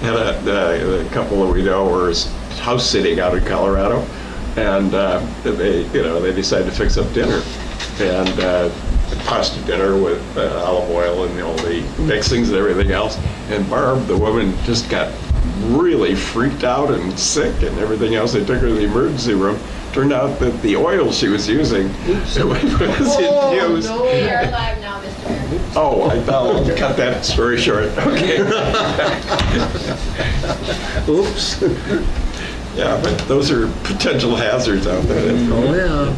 had a couple that we know were house sitting out in Colorado, and they decided to fix up dinner, and pasta dinner with olive oil and all the mixings and everything else. And Barb, the woman, just got really freaked out and sick and everything else. They took her to the emergency room. Turned out that the oil she was using was infused. No. We are live now, Mr. Mayor. Oh, I'll cut that story short. Okay. Oops. Yeah, but those are potential hazards out there. Oh, yeah.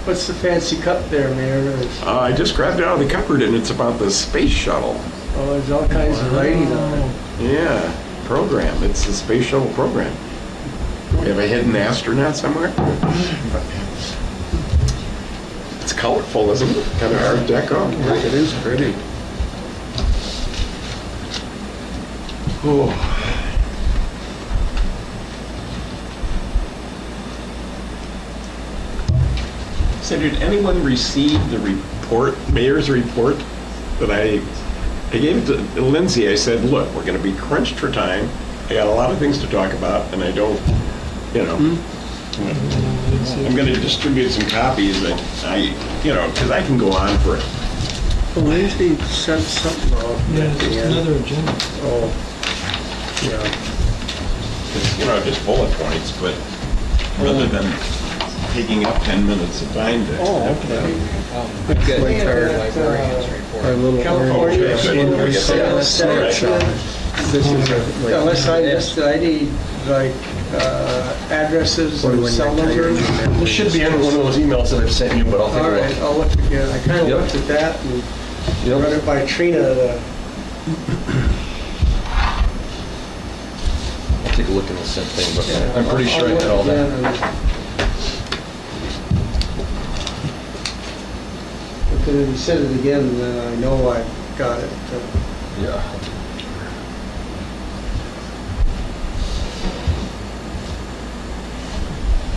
What's the fancy cup there, Mayor? I just grabbed it out of the cupboard, and it's about the space shuttle. Oh, there's all kinds of writing on it. Yeah, program. It's the space shuttle program. We have a hidden astronaut somewhere. It's colorful, isn't it? Kind of Art Deco. It is pretty. Oh. So did anyone receive the report, mayor's report, that I gave it to Lindsay? I said, look, we're going to be crunched for time. I got a lot of things to talk about, and I don't, I'm going to distribute some copies that because I can go on for it. Well, Wednesday sent something off. Yeah, it's just another agenda. Oh, yeah. It's, just bullet points, but rather than taking up 10 minutes of time to. Oh, okay. We've got Like retired our, librarians Our report. little California. This is unless I missed it, I need like addresses and cell numbers. It should be in one of those emails that I've sent you, but I'll take All a right, look. I'll look again. I kind of Yep. looked at that and Yep. run it by Trina. I'll take a look in the sent thing, but I'm pretty sure I did all that. But then if you said it again, then I know I got it. Yeah.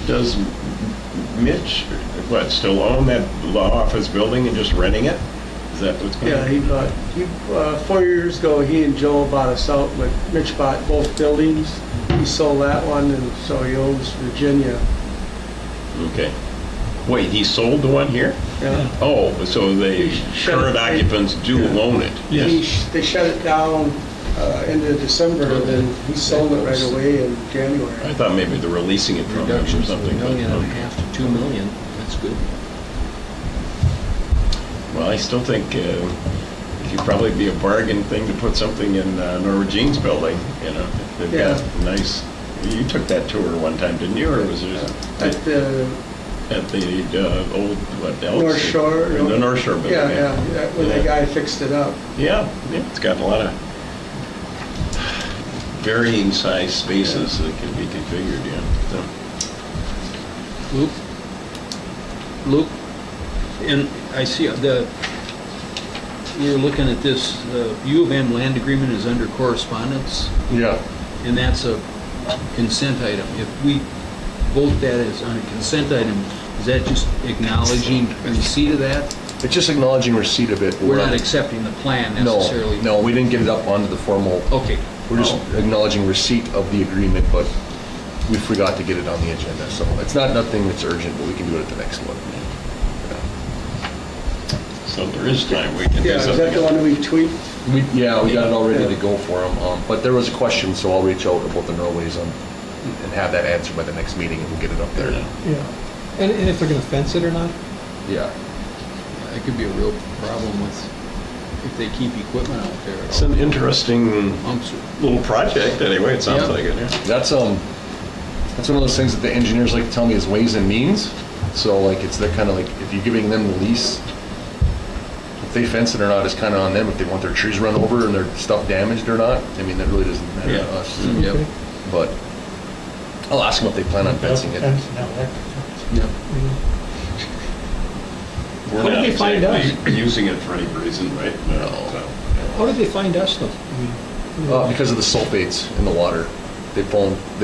Does Mitch, still own that law office building and just renting it? Is that what's going on? Yeah, he 4 years ago, he and Joe bought us out, but Mitch bought both buildings. He sold that one, and so he owns Virginia. Okay. Wait, he sold the one here? Yeah. Oh, so the He shut current it- occupants do own it? They shut it down into December, and then he sold it right away in January. I thought maybe they're releasing it from them or Reductions of something. $1.5 million to $2 million. That's good. Well, I still think it could probably be a bargain thing to put something in Nora Jean's building, They've got nice, you took that tour one time, didn't you, or was it? At the At the old, Elks? North Shore. The North Shore building. Yeah, when the guy fixed it up. Yeah, it's got a lot of varying size spaces that can be configured, So, Luke, and I see we're looking at this, U of M land agreement is under correspondence, Yeah. and that's a consent item. If we vote that as on a consent item, is that just acknowledging receipt of that? It's just acknowledging receipt of it. We're not accepting the plan necessarily? No, we didn't get it up onto the formal. Okay. We're just acknowledging receipt of the agreement, but we forgot to get it on the agenda. So it's not nothing that's urgent, but we can do it at the next one. so there is time, we can do Yeah, is that something. the one we tweaked? We got it all ready to go for them. But there was a question, so I'll reach out about the Norways and have that answered by the next meeting, and we'll get it up there. Yeah. Yeah, and if they're gonna fence it or not? Yeah. That could be a real problem with, if they keep equipment out there. It's an interesting little project, anyway, it sounds Yeah. like it, That's one of those things that the engineers like to tell me is ways and means. So like they're kind of like, if you're giving them the lease, if they fence it or not is kind of on them. If they want their trees run over and their stuff damaged or not, I mean, that really doesn't matter to us. Yep. Okay. But I'll ask them if they plan on fencing it. Yep. We're How did not they find exactly using it for any reason, right? No. How did they find us though? Because of the sulfates in the water. They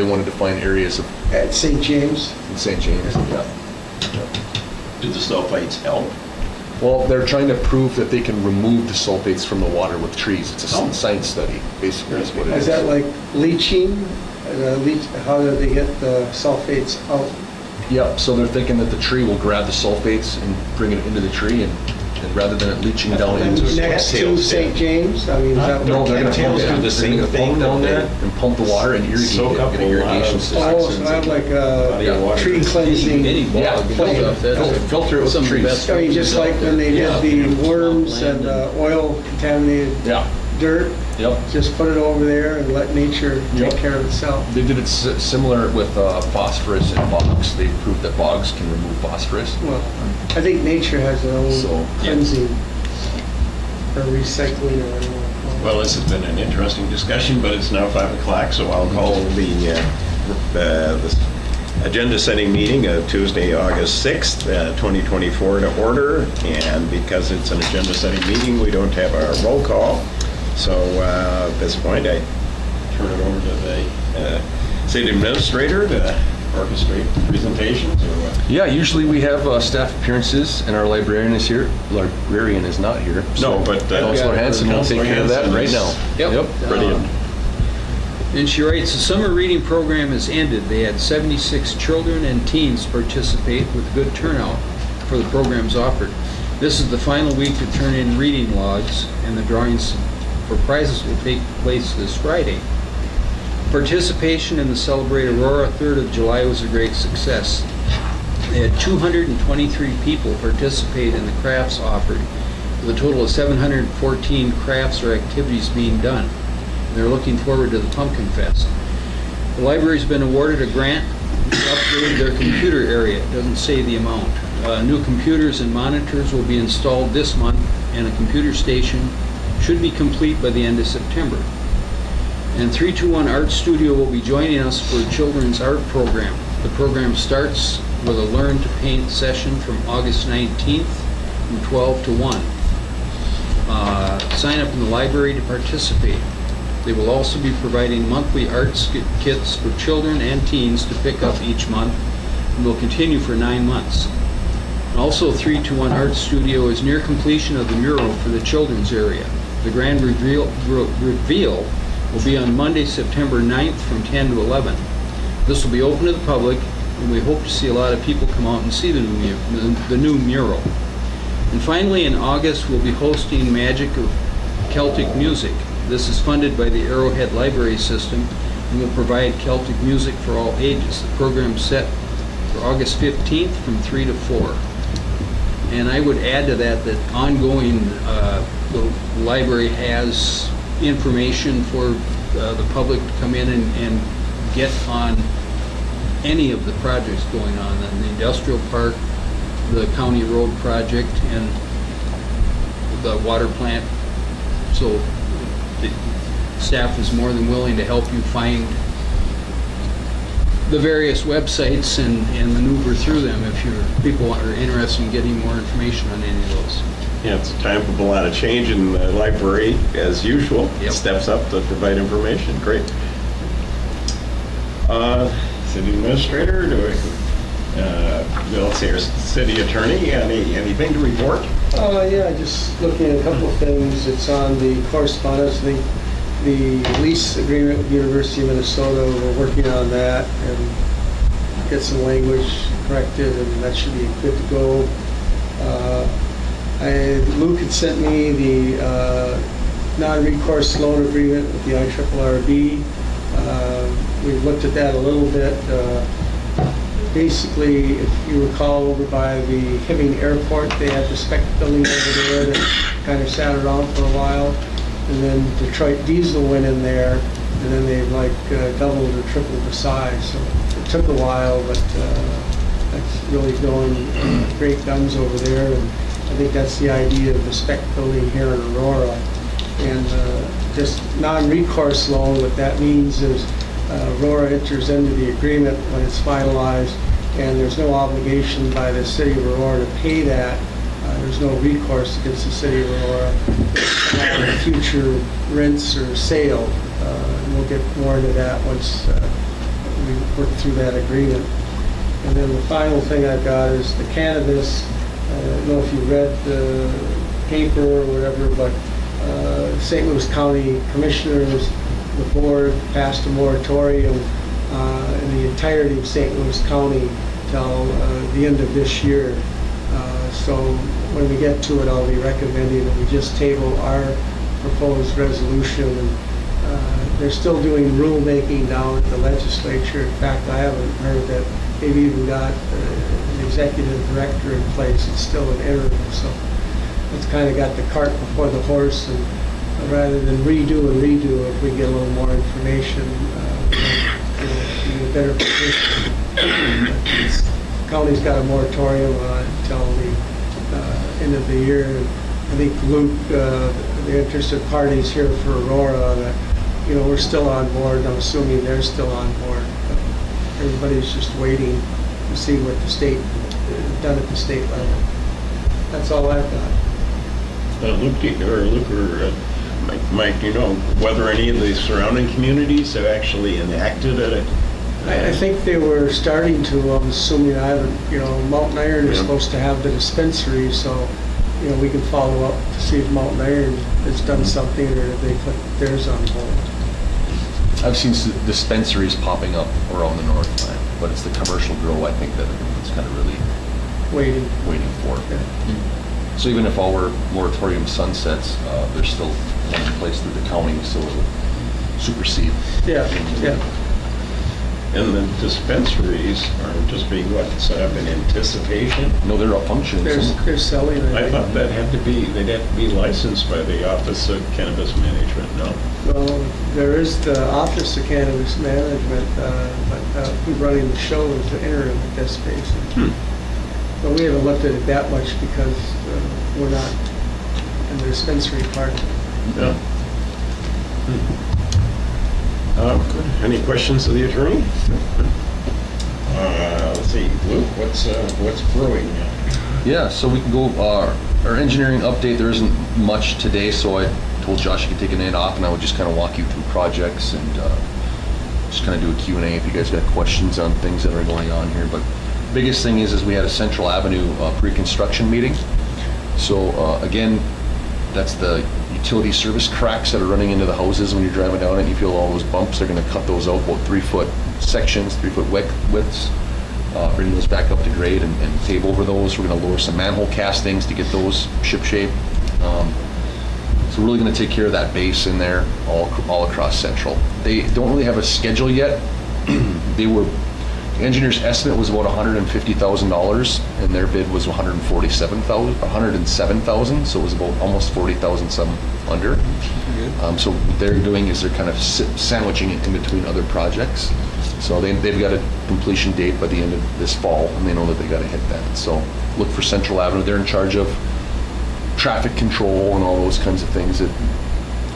wanted to find areas of At St. James? in St. James. Yeah. Did the sulfites help? Well, they're trying to prove that they can remove the sulfates from the water with trees. It's a Oh. science study, basically, is what it is. Is that like leaching? How do they get the sulfates out? Yep, so they're thinking that the tree will grab the sulfates and bring it into the tree, and rather than it leaching down into it. Next to St. James? I mean, is that No, what? they're gonna Cattails pump do the same they're gonna thing, pump down don't they? there and pump the water and irrigate Soak it, up get a an lot irrigation of system. Oh, so I have like Body of a water. tree cleansing. Any bog Yeah, and filter- stuff, that's filter it with some of the trees. best I mean, just like when they Yeah. did the worms and oil contaminated Yeah, dirt, yep. just put it over there and let nature Yep. take care of itself. They did it similar with phosphorus in bogs. They proved that bogs can remove phosphorus. Well, I think nature has their own So, yeah. cleansing or recycling or whatever. Well, this has been an interesting discussion, but it's now 5 o'clock, so I'll call this agenda-setting meeting of Tuesday, August 6th, 2024 to order. And because it's an agenda-setting meeting, we don't have our roll call. So at this point, I turn it over to the city administrator to orchestrate presentations or what? Yeah, usually we have staff appearances, and our librarian is here. Librarian is not here. No, but Counselor Hanson will take care of that right now. Yep. Brilliant. And she writes, the summer reading program has ended. They had 76 children and teens participate with good turnout for the programs offered. This is the final week to turn in reading logs, and the drawings for prizes will take place this Friday. Participation in the Celebrate Aurora 3rd of July was a great success. They had 223 people participate in the crafts offered, with a total of 714 crafts or activities being done. They're looking forward to the Pumpkin Fest. The library's been awarded a grant to upgrade their computer area. It doesn't say the amount. New computers and monitors will be installed this month, and a computer station should be complete by the end of September. And 321 Art Studio will be joining us for a children's art program. The program starts with a Learn to Paint session from August 19th from 12 to 1. Sign up in the library to participate. They will also be providing monthly art kits for children and teens to pick up each month, and will continue for 9 months. Also, 321 Art Studio is near completion of the mural for the children's area. The grand reveal will be on Monday, September 9th from 10 to 11. This will be open to the public, and we hope to see a lot of people come out and see the new mural. And finally, in August, we'll be hosting Magic of Celtic Music. This is funded by the Arrowhead Library System and will provide Celtic music for all ages. The program's set for August 15th from 3 to 4. And I would add to that ongoing, the library has information for the public to come in and get on any of the projects going on in the industrial park, the county road project, and the water plant. So the staff is more than willing to help you find the various websites and maneuver through them if people are interested in getting more information on any of those. Yeah, it's a time of a lot of change in the library, as usual. Yep. Steps up to provide information. Great. City administrator, let's see, our city attorney, anything to report? Yeah, just looking at a couple of things. It's on the correspondence. The lease agreement with the University of Minnesota, we're working on that and get some language corrected, and that should be good to go. Luke had sent me the non-recourse loan agreement with the IRRB. We've looked at that a little bit. Basically, if you recall, over by the Hibbing Airport, they had the spec building over there that kind of sat around for a while. And then Detroit Diesel went in there, and then they doubled or tripled the size. So it took a while, but that's really going great guns over there. And I think that's the idea of the spec building here in Aurora. And just non-recourse loan, what that means is Aurora enters into the agreement when it's finalized, and there's no obligation by the city of Aurora to pay that. There's no recourse against the city of Aurora for future rents or sale. And we'll get more into that once we work through that agreement. And then the final thing I've got is the cannabis I don't know if you read the paper or whatever, but St. Louis County Commissioners, the board passed a moratorium in the entirety of St. Louis County till the end of this year. So when we get to it, I'll be recommending that we just table our proposed resolution. And they're still doing rulemaking down at the legislature. In fact, I haven't heard that they've even got an executive director in place. It's still an interim, so it's kind of got the cart before the horse. And rather than redo, if we get a little more information, we'll be in a better position. The county's got a moratorium until the end of the year. I think Luke, the interested parties here for Aurora, that we're still on board. I'm assuming they're still on board. But everybody's just waiting to see what the state done at the state level. That's all I've got. Luke or Mike, do you know whether any of the surrounding communities have actually enacted it? I think they were starting to. I'm assuming I haven't. Mountain Iron is supposed to have the dispensary, so we can follow up to see if Mountain Iron has done something or if they put theirs on hold. I've seen dispensaries popping up around the north line, but it's the commercial grow, I think, that everyone's kind of really waiting for. Yeah. So even if our moratorium sunsets, there's still one in place through the county, so it'll supersede. Yeah. And the dispensaries are just being set up in anticipation? No, they're up functioning. They're selling it. I thought they'd have to be licensed by the Office of Cannabis Management, no? Well, there is the Office of Cannabis Management, but who's running the show is the interim at this space. But we haven't looked at it that much because we're not in the dispensary part. Yeah. Any questions of the attorney? Let's see, Luke, what's brewing? Yeah, so we can go, our engineering update, there isn't much today, so I told Josh he could take a night off and I would just kind of walk you through projects and just kind of do a Q&A if you guys got questions on things that are going on here. But biggest thing is we had a Central Avenue pre-construction meeting. So again, that's the utility service cracks that are running into the houses when you're driving down it and you feel all those bumps. They're going to cut those out, about 3-foot sections, 3-foot widths, bring those back up to grade and pave over those. We're going to lower some manhole castings to get those ship-shape. So we're really going to take care of that base in there all across Central. They don't really have a schedule yet. The engineer's estimate was about $150,000, and their bid was $107,000, so it was about almost $40,000 some under. So what they're doing is they're kind of sandwiching it in between other projects. So they've got a completion date by the end of this fall, and they know that they got to hit that. So look for Central Avenue. They're in charge of traffic control and all those kinds of things that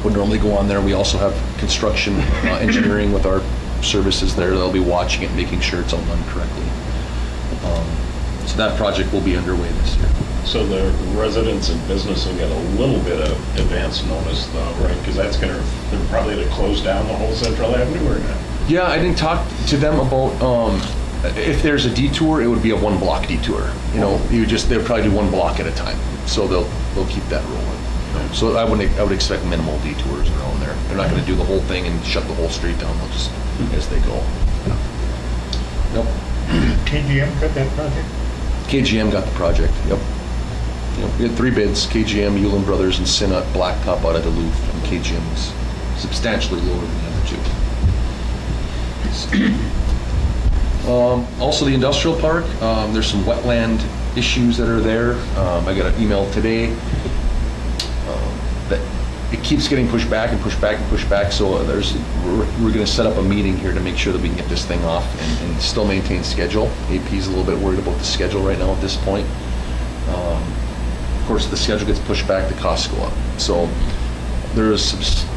would normally go on there. We also have construction engineering with our services there. They'll be watching it, making sure it's all done correctly. So that project will be underway this year. So the residents and business will get a little bit of advance notice though, right? Because they're probably to close down the whole Central Avenue or not? Yeah, I didn't talk to them about if there's a detour, it would be a 1-block detour. They'll probably do 1 block at a time. So they'll keep that rolling. So I would expect minimal detours around there. They're not going to do the whole thing and shut the whole street down. They'll just as they go. Yep. KGM got that project? KGM got the project. Yep. We had 3 bids: KGM, Yulin Brothers, and Sinnott Blacktop out of Duluth. And KGM was substantially lower than the other 2. Also, the industrial park. There's some wetland issues that are there. I got an email today that it keeps getting pushed back and pushed back and pushed back. So we're going to set up a meeting here to make sure that we can get this thing off and still maintain schedule. AP is a little bit worried about the schedule right now at this point. Of course, the schedule gets pushed back, the costs go up. So there is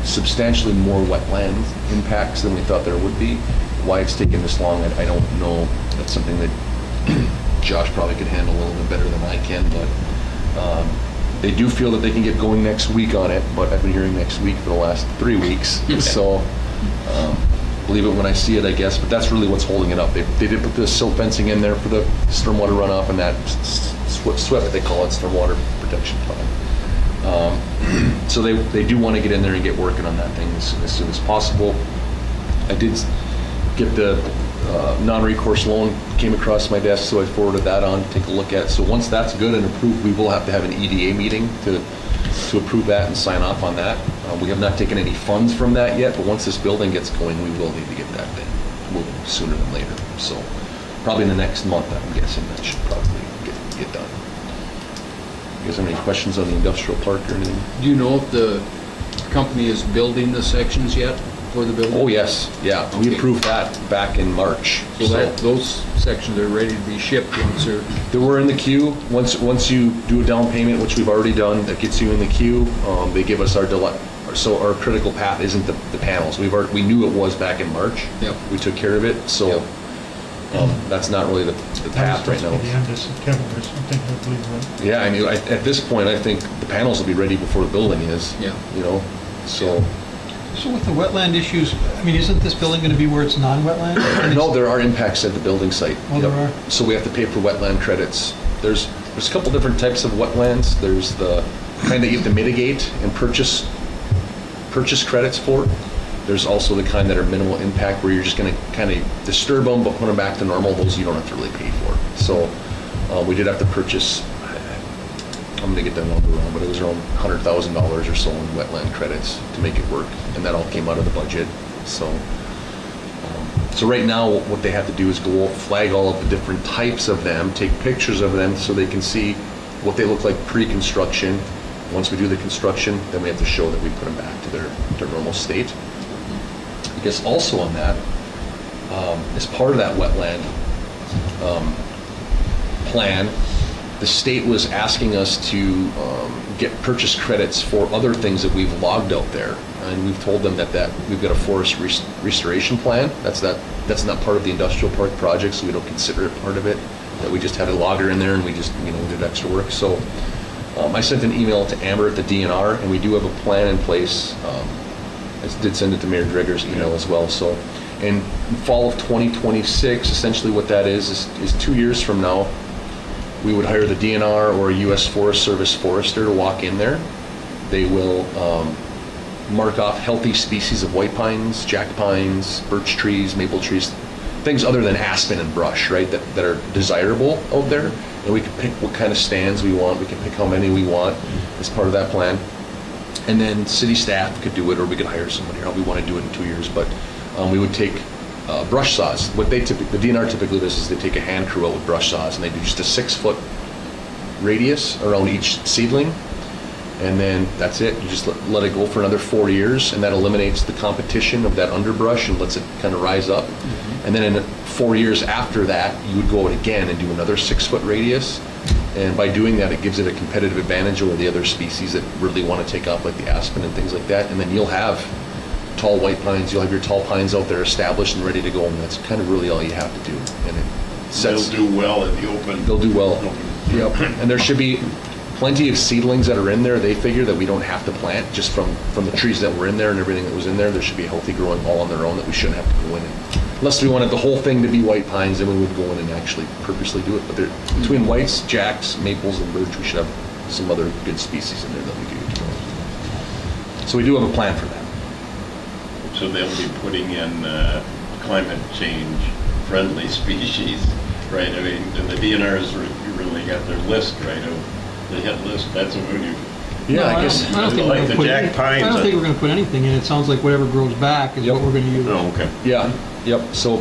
substantially more wetland impacts than we thought there would be. Why it's taken this long, I don't know. That's something that Josh probably could handle a little bit better than I can, but they do feel that they can get going next week on it, but I've been hearing next week for the last 3 weeks. So believe it when I see it, I guess, but that's really what's holding it up. They did put the silt fencing in there for the stormwater runoff and that SWIP, they call it, stormwater protection plan. So they do want to get in there and get working on that thing as soon as possible. I did get the non-recourse loan came across my desk, so I forwarded that on to take a look at. So once that's good and approved, we will have to have an EDA meeting to approve that and sign off on that. We have not taken any funds from that yet, but once this building gets going, we will need to get that thing moving sooner than later. So probably in the next month, I'm guessing that should probably get done. You guys have any questions on the industrial park or anything? Do you know if the company is building the sections yet for the building? Oh, yes, yeah. We Okay. approved that back in March. So that, those sections are ready to be shipped once they're, They were in the queue. Once you do a down payment, which we've already done, that gets you in the queue. They give us so our critical path isn't the panels. We knew it was back in March. Yep. We took care of it, so Yep. that's not really the path right now. The end of September or something, I believe, right? Yeah, I mean, at this point, I think the panels will be ready before the building is. Yeah. You know, so. So with the wetland issues, I mean, isn't this building going to be where it's non-wetland? No, there are impacts at the building site. Oh, there Yep. are? So we have to pay for wetland credits. There's a couple different types of wetlands. There's the kind that you have to mitigate and purchase credits for. There's also the kind that are minimal impact where you're just going to kind of disturb them but put them back to normal. Those you don't have to really pay for. So we did have to purchase, I'm going to get that number wrong, but it was around $100,000 or so in wetland credits to make it work. And that all came out of the budget. So right now, what they have to do is go flag all of the different types of them, take pictures of them so they can see what they look like pre-construction. Once we do the construction, then we have to show that we put them back to their normal state. I guess also on that, as part of that wetland plan, the state was asking us to get purchase credits for other things that we've logged out there. And we've told them that we've got a forest restoration plan. That's not part of the industrial park project, so we don't consider it part of it. That we just had a logger in there and we just did extra work. So I sent an email to Amber at the DNR, and we do have a plan in place. I did send it to Mayor Dreger's email as well. So in fall of 2026, essentially what that is 2 years from now, we would hire the DNR or a U.S. Forest Service forester to walk in there. They will mark off healthy species of white pines, jack pines, birch trees, maple trees, things other than aspen and brush, right, that are desirable out there. And we can pick what kind of stands we want. We can pick how many we want as part of that plan. And then city staff could do it, or we could hire somebody, or we want to do it in 2 years. But we would take brush saws. What the DNR typically does is they take a hand crew out with brush saws, and they do just a 6-foot radius around each seedling. And then that's it. You just let it go for another 4 years, and that eliminates the competition of that underbrush and lets it kind of rise up. Mm-hmm. And then in 4 years after that, you would go out again and do another 6-foot radius. And by doing that, it gives it a competitive advantage over the other species that really want to take off, like the aspen and things like that. And then you'll have tall white pines. You'll have your tall pines out there established and ready to go. And that's kind of really all you have to do. And it sets. They'll do well in the open. They'll do well. Yep. And there should be plenty of seedlings that are in there. They figure that we don't have to plant just from the trees that were in there and everything that was in there. There should be healthy growing all on their own that we shouldn't have to go in and, unless we wanted the whole thing to be white pines, then we would go in and actually purposely do it. But between whites, jacks, maples, and birch, we should have some other good species in there that we could utilize. So we do have a plan for that. So they'll be putting in climate change friendly species, right? I mean, and the DNR's really got their list, right, of the hit list. That's what we do. No, I don't think we're Like gonna the put jack any- pines. I don't think we're going to put anything in. It sounds like whatever grows back is Yep. what we're going to use. Oh, okay. Yeah, yep. So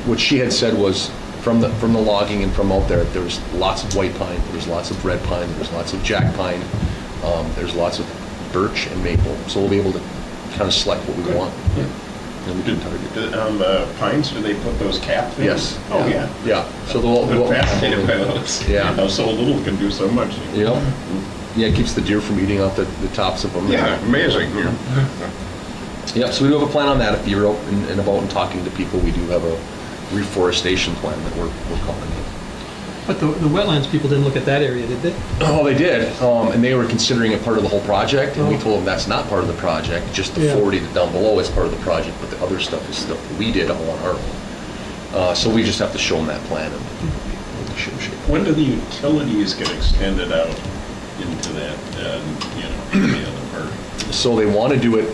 what she had said was from the logging and from out there was lots of white pine, there's lots of red pine, there's lots of jack pine, there's lots of birch and maple. So we'll be able to kind of select what we want. Yeah. And we can target. On the pines, do they put those cap things? Yes. Oh, yeah. Yeah. So they'll I'm fascinated by those. Yeah. You know, so little can do so much. Yep. Yeah, it keeps the deer from eating off the tops of them. Yeah, amazing. Yeah. Yep, so we do have a plan on that. If you're out and about and talking to people, we do have a reforestation plan that we're calling it. But the wetlands people didn't look at that area, did they? Oh, they did, and they were considering it part of the whole project, and we Oh. told them that's not part of the project, just the Yeah. 40 that's down below is part of the project, but the other stuff is stuff that we did all on our own. So we just have to show them that plan and make sure shape. When do the utilities get extended out into that, the other part? So they want to do it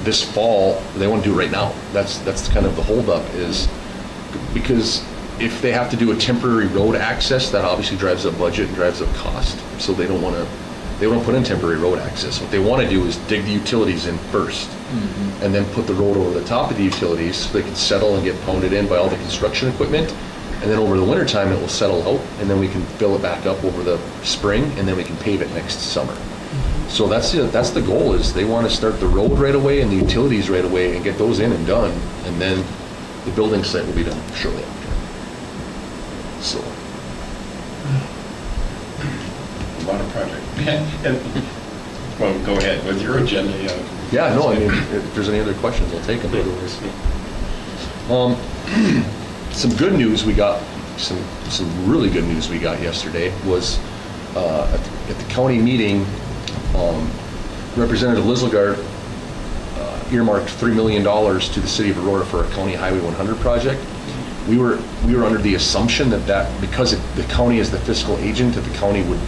this fall, they want to do it right now. That's kind of the holdup is, because if they have to do a temporary road access, that obviously drives up budget and drives up cost. So they don't want to put in temporary road access. What they want to do is dig the utilities in first, and then put the road over the top of the utilities so they can settle and get pounded in by all the construction equipment. And then over the winter time, it will settle out, and then we can fill it back up over the spring, and then we can pave it next summer. So that's the goal, is they want to start the road right away and the utilities right away and get those in and done, and then the building site will be done shortly after. So, A lot of project. And, well, go ahead with your agenda, yeah. yeah, no, I mean, if there's any other questions, I'll take them, otherwise. Some good news we got, some really good news we got yesterday was at the county meeting, Representative Lizelgard earmarked $3 million to the city of Aurora for a county Highway 100 project. We were under the assumption that because the county is the fiscal agent, that the county would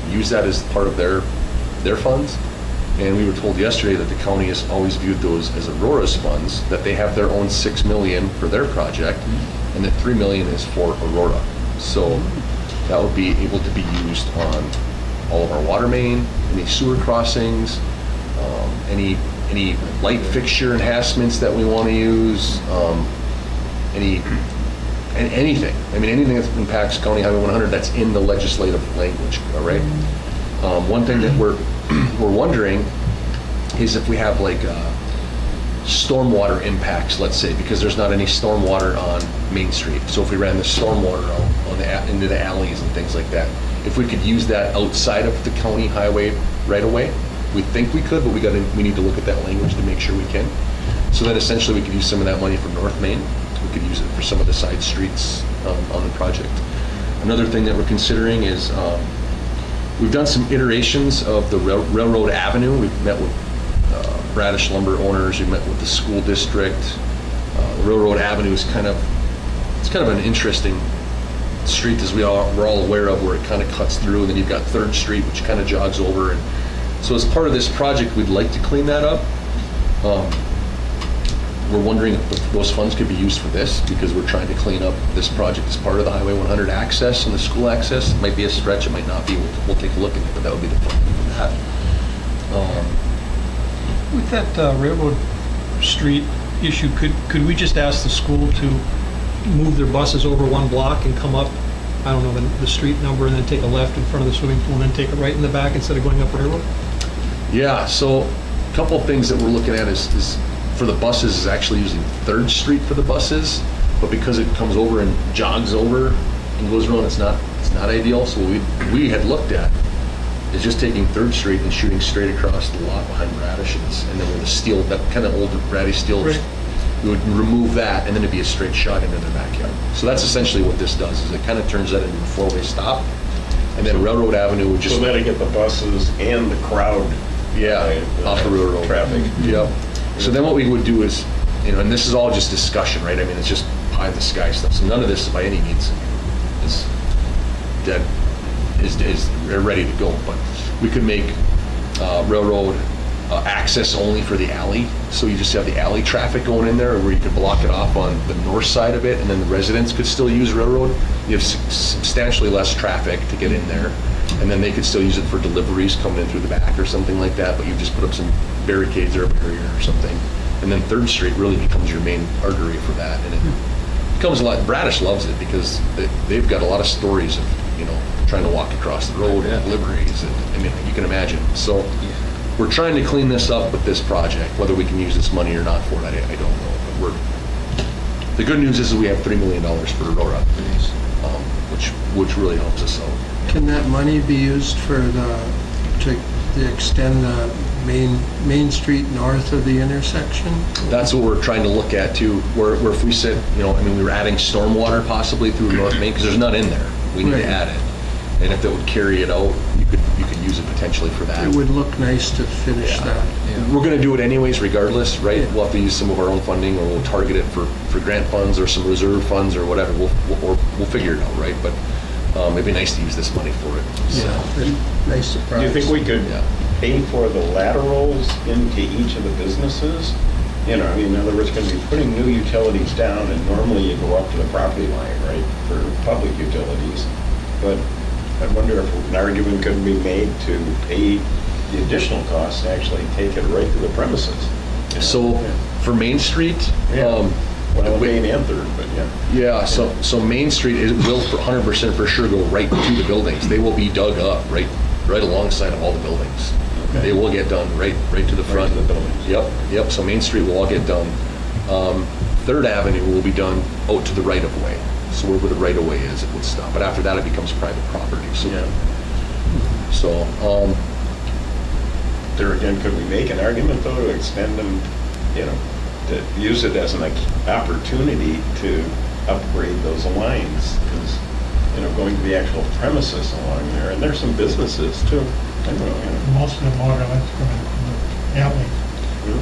use that as part of their funds. And we were told yesterday that the county has always viewed those as Aurora's funds, that they have their own $6 million for their project, and that $3 million is for Aurora. So that would be able to be used on all of our water main, any sewer crossings, any light fixture enhancements that we want to use, anything. I mean, anything that impacts County Highway 100 that's in the legislative language, all right? One thing that we're wondering is if we have like stormwater impacts, let's say, because there's not any stormwater on Main Street. So if we ran the stormwater out into the alleys and things like that, if we could use that outside of the county highway right away, we think we could, but we need to look at that language to make sure we can. So then essentially we could use some of that money for North Main. We could use it for some of the side streets on the project. Another thing that we're considering is we've done some iterations of the Railroad Avenue. We've met with Bradish lumber owners. We've met with the school district. Railroad Avenue is kind of an interesting street, as we're all aware of, where it kind of cuts through, and then you've got 3rd Street, which kind of jogs over. And so as part of this project, we'd like to clean that up. We're wondering if those funds could be used for this, because we're trying to clean up this project as part of the Highway 100 access and the school access. It might be a stretch, it might not be. We'll take a look at it, but that would be the funding for that. With that Railroad Street issue, could we just ask the school to move their buses over one block and come up, I don't know, the street number, and then take a left in front of the swimming pool, and then take a right in the back instead of going up Railroad? Yeah, so a couple of things that we're looking at is for the buses is actually using 3rd Street for the buses, but because it comes over and jogs over and goes around, it's not ideal. So what we had looked at is just taking 3rd Street and shooting straight across the lot behind Bradish's, and then with the steel, that kind of old Bradish steel, Right. we would remove that, and then it'd be a straight shot into their backyard. So that's essentially what this does, is it kind of turns that into a 4-way stop, and then Railroad Avenue would just, So that'll get the buses and the crowd. yeah, off the railroad. Traffic. Yep. So then what we would do is, and this is all just discussion, right? I mean, it's just pie in the sky stuff. So none of this by any means is dead, is ready to go. But we could make railroad access only for the alley. So you just have the alley traffic going in there, where you could block it off on the north side of it, and then the residents could still use railroad. You have substantially less traffic to get in there, and then they could still use it for deliveries coming in through the back or something like that, but you just put up some barricades or a barrier or something. And then 3rd Street really becomes your main artery for that, and it becomes a lot. Bradish loves it because they've got a lot of stories of, trying to walk across the road and deliveries, and I mean, you can imagine. So we're trying to clean this up with this project. Whether we can use this money or not for it, I don't know. But the good news is that we have $3 million for Aurora, which really helps us out. Can that money be used to extend the Main Street north of the intersection? That's what we're trying to look at too, where if we said, we were adding stormwater possibly through North Main, because there's none in there. we need Right. to add it. And if that would carry it out, you could use it potentially for that. It would look nice to finish Yeah. that. We're gonna do it anyways regardless, right? We'll have to use some of our own funding, or we'll target it for grant funds or some reserve funds or whatever. We'll figure it out, right? But it'd be nice to use this money for it. So, Nice Do surprise. you think we could Yeah. pay for the laterals into each of the businesses? You know, I mean, in other words, going to be putting new utilities down, and normally you go up to the property line, right, for public utilities. But I wonder if an argument could be made to pay the additional cost to actually take it right to the premises. So for Main Street, Well, Main and Third, but yeah. yeah, so Main Street will for 100% for sure go right to the buildings. They will be dug up right alongside of all the buildings. Okay. They will get done right to the front. to the buildings. Yep, so Main Street will all get done. Third Avenue will be done out to the right of way. So wherever the right of way is, it would stop. But after that, it becomes private property, so. Yeah. So, There again, could we make an argument though to extend them, you know, to use it as an opportunity to upgrade those lines? Because, you know, going to the actual premises along there, and there's some businesses too. I don't know, you know. Most of the water lines coming from the alley.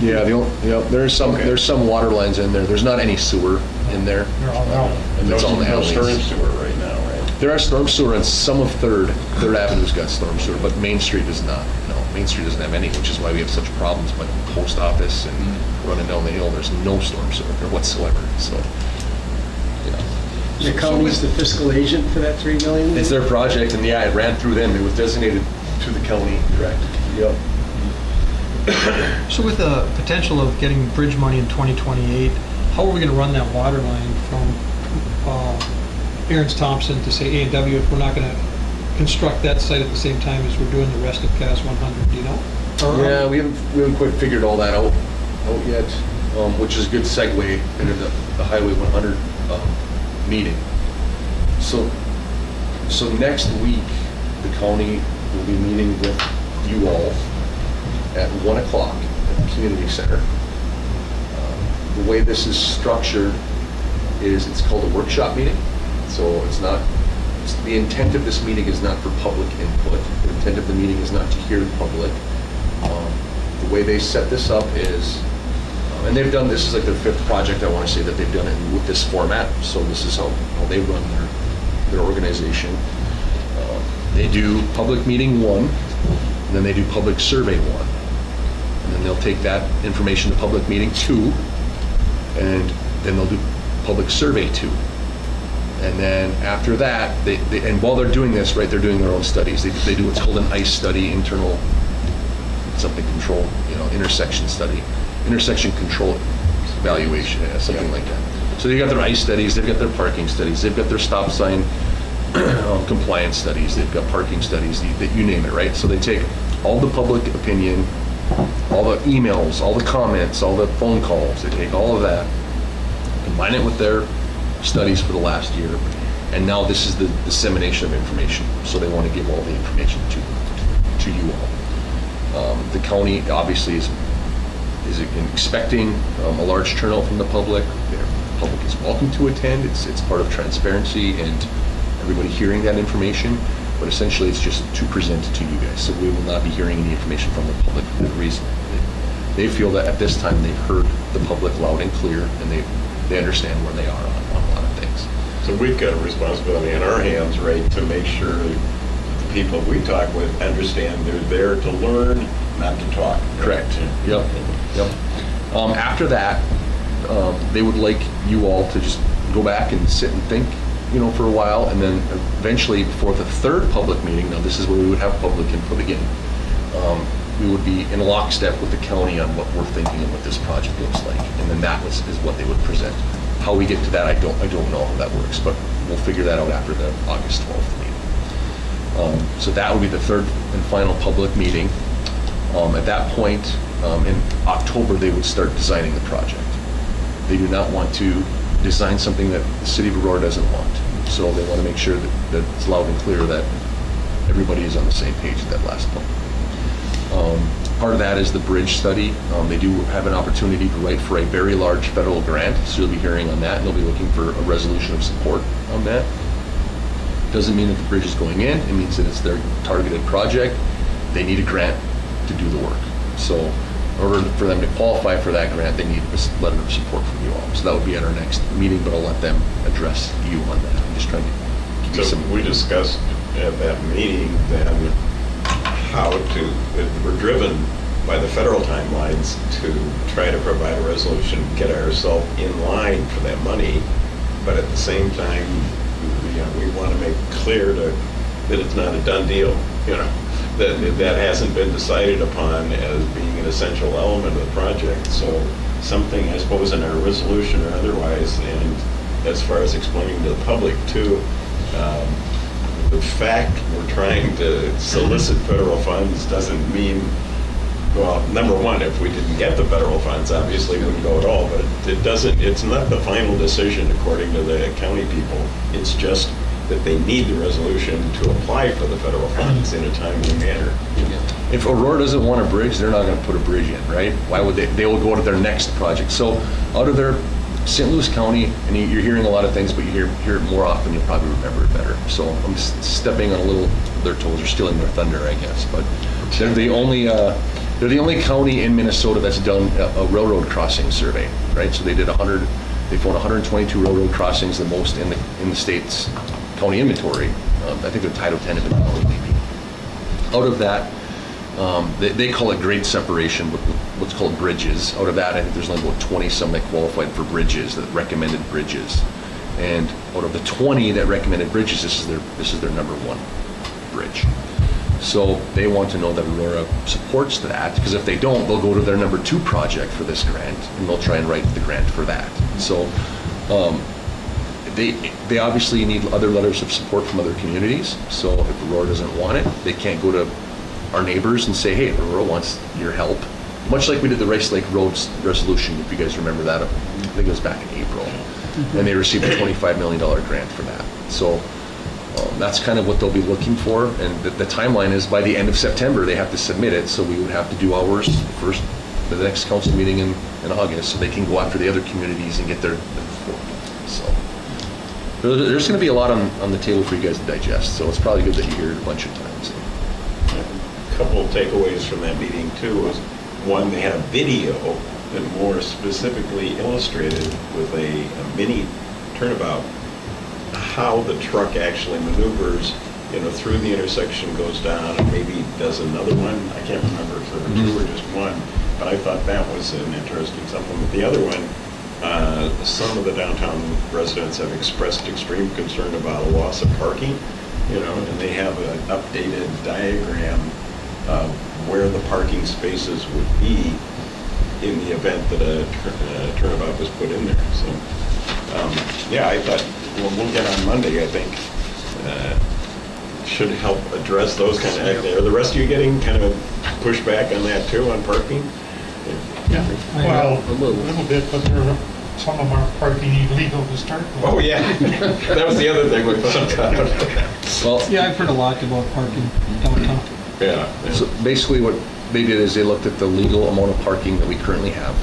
yeah, there's some, Okay. there's some water lines in there. There's not any sewer in there. They're all out. And It's there's all in the no alleys. storm sewer right now, right? There are storm sewer and some of Third Avenue's got storm sewer, but Main Street does not. No, Main Street doesn't have any, which is why we have such problems, but post office and running down the hill, there's no storm sewer there whatsoever, so, yeah. The county's the fiscal agent for that $3 million? It's their project, and yeah, it ran through them, it was designated to the county. Correct. Yep. So with the potential of getting bridge money in 2028, how are we going to run that water line from Aaron's Thompson to say A&W if we're not going to construct that site at the same time as we're doing the rest of CAS 100, do you know? Or- Yeah, we haven't quite figured all that out yet, which is a good segue into the Highway 100 meeting. So next week, the county will be meeting with you all at 1 o'clock at the community center. The way this is structured is it's called a workshop meeting. So the intent of this meeting is not for public input. The intent of the meeting is not to hear the public. The way they set this up is, and they've done this is like their 5th project, I want to say, that they've done it with this format. So this is how they run their organization. They do public meeting 1, and then they do public survey 1. And then they'll take that information to public meeting 2, and then they'll do public survey 2. And then after that, and while they're doing this, right, they're doing their own studies. They do what's called an ICE study, internal something control, intersection study, intersection control evaluation, something like that. So they've got their ICE studies, they've got their parking studies, they've got their stop sign compliance studies, they've got parking studies, you name it, right? So they take all the public opinion, all the emails, all the comments, all the phone calls, they take all of that, combine it with their studies for the last year, and now this is the dissemination of information. So they want to give all the information to you all. The county obviously is expecting a large turnout from the public. The public is welcome to attend. It's part of transparency and everybody hearing that information. But essentially, it's just to present it to you guys. So we will not be hearing any information from the public for that reason. They feel that at this time they've heard the public loud and clear, and they understand where they are on a lot of things. So we've got a responsibility in our hands, right, to make sure that the people we talk with understand they're there to learn, not to talk. Correct. Yep. After that, they would like you all to just go back and sit and think, for a while, and then eventually before the 3rd public meeting, now this is where we would have public input again, we would be in lockstep with the county on what we're thinking and what this project looks like, and then that is what they would present. How we get to that, I don't know how that works, but we'll figure that out after the August 12th meeting. So that would be the 3rd and final public meeting. At that point, in October, they would start designing the project. They do not want to design something that the city of Aurora doesn't want. So they want to make sure that it's loud and clear that everybody is on the same page at that last point. Part of that is the bridge study. They do have an opportunity to write for a very large federal grant, so you'll be hearing on that, and they'll be looking for a resolution of support on that. Doesn't mean that the bridge is going in, it means that it's their targeted project. They need a grant to do the work. So in order for them to qualify for that grant, they need a letter of support from you all. So that would be at our next meeting, but I'll let them address you on that. I'm just trying to give you So some. we discussed at that meeting then how to, we're driven by the federal timelines to try to provide a resolution, get ourselves in line for that money, but at the same time, we want to make clear that it's not a done deal, that hasn't been decided upon as being an essential element of the project. So something, I suppose, in our resolution or otherwise, and as far as explaining to the public too, the fact we're trying to solicit federal funds doesn't mean, well, number one, if we didn't get the federal funds, obviously we wouldn't go at all, but it's not the final decision according to the county people. It's just that they need the resolution to apply for the federal funds in a timely manner. If Aurora doesn't want a bridge, they're not going to put a bridge in, right? Why would they? They will go to their next project. So out of their St. Louis County, and you're hearing a lot of things, but you hear it more often, you'll probably remember it better. So I'm stepping on a little their toes, or stealing their thunder, I guess. But they're the only county in Minnesota that's done a railroad crossing survey, right? So they found 122 railroad crossings, the most in the state's county inventory. I think they're Title 10 inventory, maybe. Out of that, they call it grade separation, what's called bridges. Out of that, I think there's only about 20 some that qualified for bridges, that recommended bridges. And out of the 20 that recommended bridges, this is their number one bridge. So they want to know that Aurora supports that, because if they don't, they'll go to their number 2 project for this grant, and they'll try and write the grant for that. So they obviously need other letters of support from other communities. So if Aurora doesn't want it, they can't go to our neighbors and say, hey, Aurora wants your help. Much like we did the Rice Lake Roads resolution, if you guys remember that, I think it was back in April. And they received a $25 million grant for that. So that's kind of what they'll be looking for. And the timeline is by the end of September, they have to submit it. So we would have to do ours first, the next council meeting in August, so they can go after the other communities and get their report. So there's going to be a lot on the table for you guys to digest. So it's probably good that you hear it a bunch of times. A couple of takeaways from that meeting too was, one, they had a video that more specifically illustrated with a mini turnabout how the truck actually maneuvers, through the intersection, goes down, and maybe does another one. I can't remember if there were 2 or just one, but I thought that was an interesting supplement. The other one, some of the downtown residents have expressed extreme concern about a loss of parking, and they have an updated diagram of where the parking spaces would be in the event that a turnabout was put in there. So, I thought we'll get on Monday, I think, should help address those kind of, are the rest of you getting kind of pushback on that too, on parking? Yeah, well, a little bit, but some of them are parking illegal to start with. Oh, yeah. That was the other thing we found out. Well, Yeah, I've heard a lot about parking downtown. Yeah. so basically what they did is they looked at the legal amount of parking that we currently have,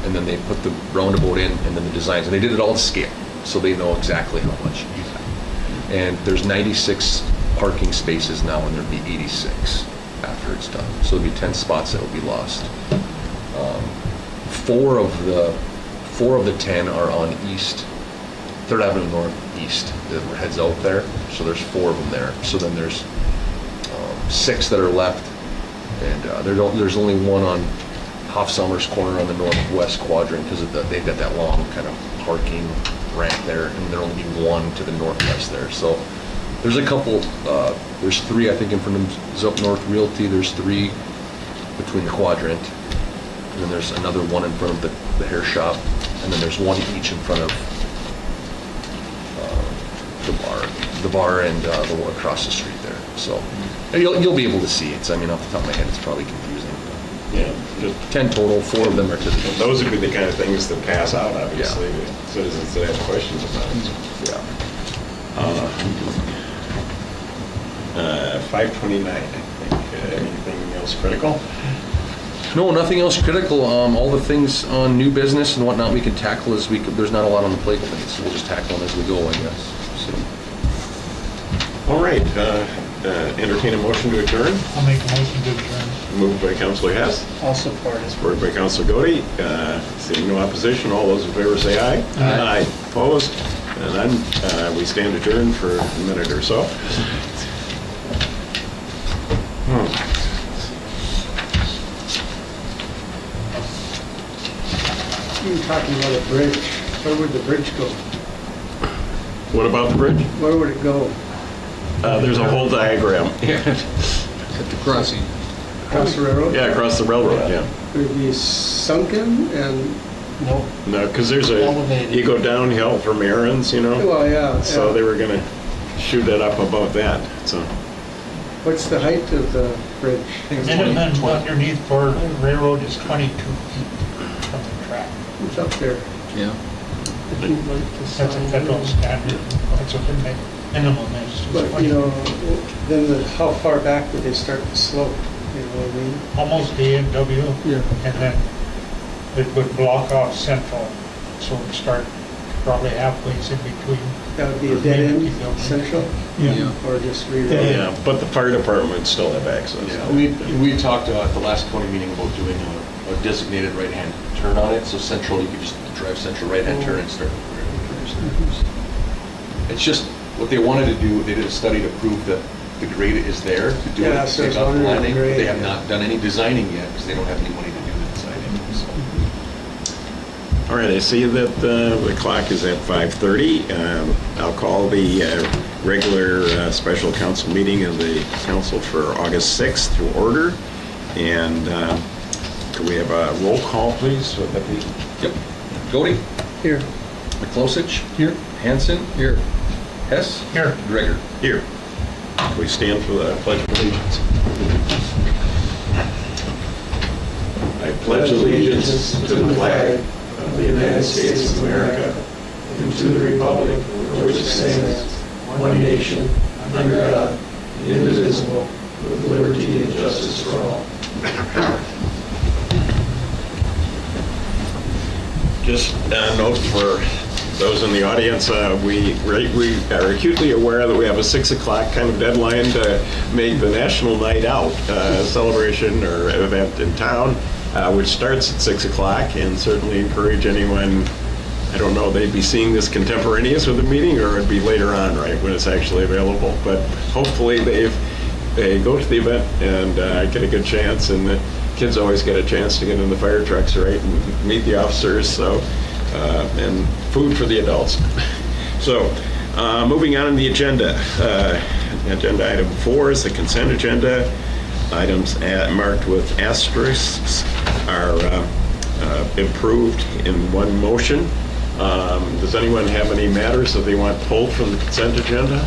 and then they put the roundabout in, and then the designs, and they did it all to scale, so they know exactly how much you have. And there's 96 parking spaces now, and there'll be 86 after it's done. So there'll be 10 spots that will be lost. Four of the 10 are on East, 3rd Avenue Northeast, that heads out there. So there's 4 of them there. So then there's 6 that are left, and there's only one on Hoff Summers Corner on the northwest quadrant, because they've got that long kind of parking ramp there, and there'll only be one to the northwest there. So there's a couple, there's 3, I think, in front of Zup North Realty. There's 3 between the quadrant, and then there's another one in front of the hair shop, and then there's one each in front of the bar and the one across the street there. So you'll be able to see it. I mean, off the top of my head, it's probably confusing. Yeah, just 10 total, 4 of them are to the east. those would be the kind of things that pass out, obviously, to citizens that have questions about it. Yeah. 529, I think. Anything else critical? No, nothing else critical. All the things on new business and whatnot we can tackle as there's not a lot on the plate tonight, so we'll just tackle them as we go, I guess. So. All right, entertain a motion to adjourn. I'll make a motion to adjourn. Moved by Counselor Hess, I'll support it. supported by Counselor Godey. Seeing no opposition, all those in favor say aye. Aye. Opposed? And then we stand adjourned for a minute or so. You were talking about a bridge. Where would the bridge go? What about the bridge? Where would it go? There's a whole diagram. At the crossing. Across the railroad? Yeah, across the railroad, yeah. Would it be sunken and, No. No, because there's Elevated. you go downhill from Aaron's, you know? well, yeah. So yeah. they were gonna shoot it up above that, so. What's the height of the bridge? Minimum underneath for railroad is 22 feet from the track. It's up there. Yeah. That's a federal standard. That's what the minimum is. But, you know, then how far back would they start the slope? You know what I mean? Almost the A&W. Yeah. And then it would block off Central. So it'd start probably halfway in between. That would be a dead end, central, Yeah. or just reroute? Yeah, but the fire department would still have access. Yeah, we talked at the last county meeting about doing a designated right-hand turn on it, so central, you could just drive central right-hand turn and start. It's just, what they wanted to do, they did a study to prove that the grade is there to do it. Yeah, so Take it's out under the planning, but grade, they have yeah. not done any designing yet, because they don't have any money to do the designing, so. All right, I see that the clock is at 5:30. I'll call the regular special council meeting of the council for August 6th to order. And could we have a roll call, please? Would that be? Yep. Godey, Here. McClosich. Here. Hanson. Here. Hess. Here. Gregor. Here. We stand for the Pledge of Allegiance. I pledge allegiance to the flag of the United States of America and to the republic for which it stands, one nation, under God, indivisible, with liberty and justice for all. Just a note for those in the audience, we are acutely aware that we have a 6 o'clock kind of deadline to make the National Night Out celebration or event in town, which starts at 6 o'clock, and certainly encourage anyone, I don't know, they'd be seeing this contemporaneous with the meeting, or it'd be later on, right, when it's actually available. But hopefully they go to the event and get a good chance, and the kids always get a chance to get in the fire trucks, right, and meet the officers, so, and food for the adults. So, moving on in the agenda. Agenda item 4 is the consent agenda. Items marked with asterisks are approved in one motion. Does anyone have any matters that they want pulled from the consent agenda?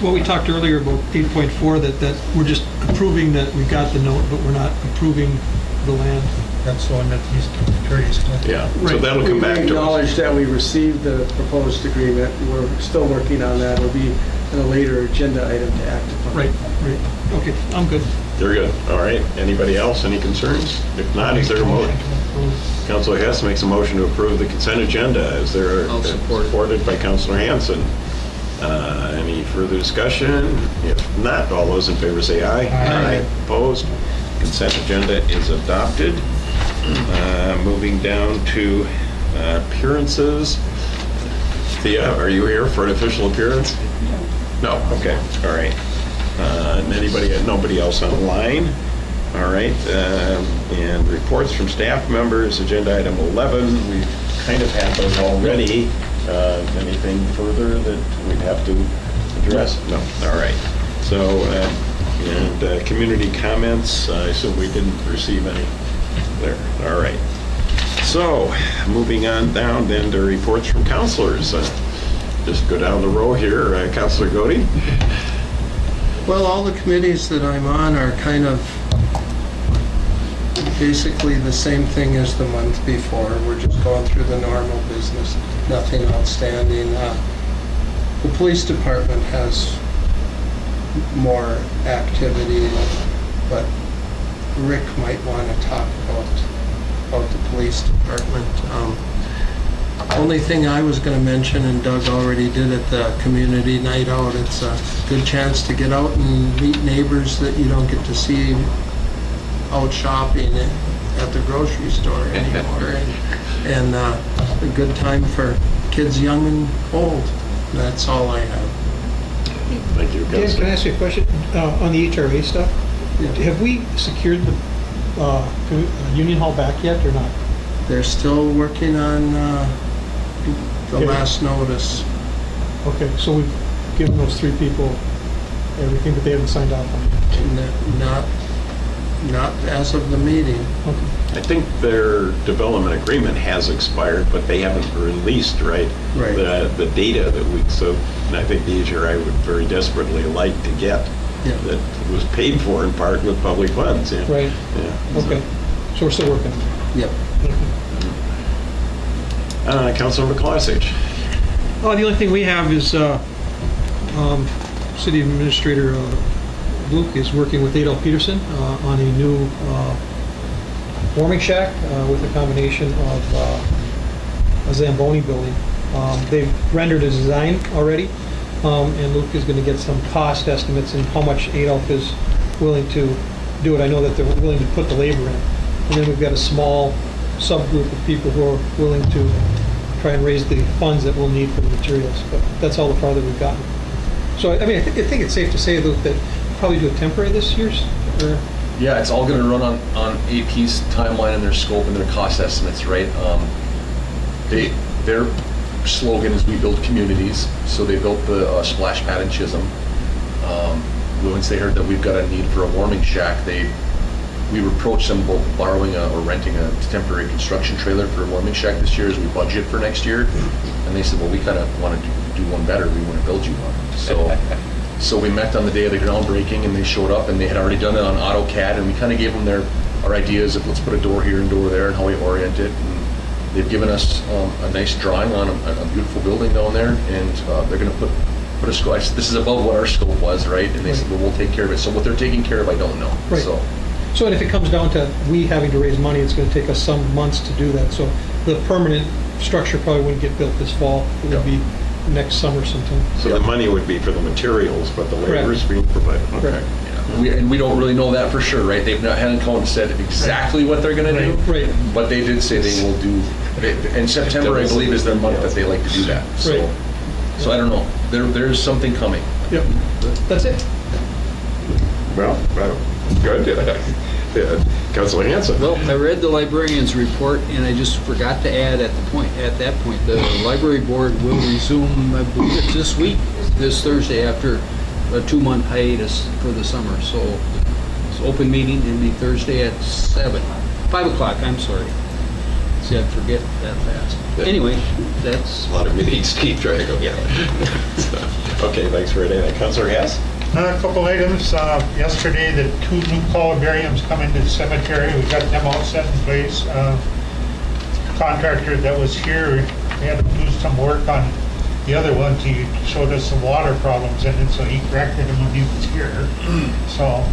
Well, we talked earlier about 8.4, that we're just approving that we got the note, but we're not approving the land. That's the one that he's curious about. Yeah, so Right. that'll come back We to us. acknowledge that we received the proposed agreement. We're still working on that. It'll be in a later agenda item to act upon. Right. Okay, I'm good. Very good. All right. Anybody else? Any concerns? If not, is there a motion? Councilor Hess makes a motion to approve the consent agenda. Is there? I'll support it. Supported by Councilor Hanson. Any further discussion? If not, all those in favor say aye. Aye. Opposed? Consent agenda is adopted. Moving down to appearances. Thea, are you here for an official appearance? No. Okay. All right. Nobody else online? All right. And reports from staff members, agenda item 11. We've kind of had those already. Anything further that we'd have to address? No. All right. So, and community comments, I assume we didn't receive any there. All right. So, moving on down then to reports from counselors. Just go down the row here. Councilor Godey? Well, all the committees that I'm on are kind of basically the same thing as the month before. We're just going through the normal business, nothing outstanding. The police department has more activity, but Rick might want to talk about the police department. Only thing I was gonna mention, and Doug already did at the community night out, it's a good chance to get out and meet neighbors that you don't get to see out shopping at the grocery store anymore. And a good time for kids young and old. That's all I have. Thank you, Dan, can I Councilor. ask you a question on the HRA stuff? Have we secured the Union Hall back yet or not? They're still working on the Okay. last notice. Okay, so we've given those 3 people everything, but they haven't signed off on it. Not as of the meeting. Okay. I think their development agreement has expired, but they haven't released, right? Right. The data that we, so, and I think the HRI would very desperately like to get, Yeah. that was paid for in part with public funds, yeah. Right, Yeah. okay. So we're still working. Yep. Councilor McCloskey. The only thing we have is City Administrator Luke is working with Adolf Peterson on a new warming shack with a combination of a Zamboni building. They've rendered a design already, and Luke is going to get some cost estimates and how much Adolf is willing to do it. I know that they're willing to put the labor in. And then we've got a small subgroup of people who are willing to try and raise the funds that we'll need for the materials, but that's all the farther we've gotten. So, I mean, I think it's safe to say, Luke, that we'll probably do a temporary this year's, or, Yeah, it's all gonna run on AP's timeline and their scope and their cost estimates, right? Their slogan is "We build communities," so they built the splash pad in Chisholm. Once they heard that we've got a need for a warming shack, we approached them about borrowing or renting a temporary construction trailer for a warming shack this year as we budget for next year. And they said, well, we kind of want to do one better. We want to build you one. So we met on the day of the groundbreaking, and they showed up, and they had already done it on AutoCAD, and we kind of gave them our ideas of let's put a door here and door there and how we orient it. And they've given us a nice drawing on a beautiful building down there, and they're going to put a scope. I said, this is above what our scope was, right? And they said, well, we'll take care of it. So what they're taking care of, I don't know. Right. So, and if it comes down to we having to raise money, it's going to take us some months to do that. So the permanent structure probably wouldn't get built this fall. It would be next summer sometime. So the money would be for the materials, but the labor is being provided. Okay. Correct. And we don't really know that for sure, right? They've not, hadn't come and said exactly what they're going to do. Right. But they did say they will do, and September, I believe, is their month that they like to do that. Right. So I don't know. There's something coming. Yep. That's it. Well, good. Councilor Hanson. Well, I read the librarian's report, and I just forgot to add at that point, the library board will resume, I believe it's this Thursday, after a 2-month hiatus for the summer. So it's open meeting, it'll be Thursday at 5 o'clock, I'm sorry. See, I forget that fast. Anyway, that's... A lot of meetings to keep track of. Yeah. Okay, thanks for that. Councilor Hess? A couple items. Yesterday, the 2 new columbariums come into the cemetery. We got them all set in place. Contractor that was here, we had to do some work on the other ones. He showed us some water problems in it, so he corrected them when he was here. So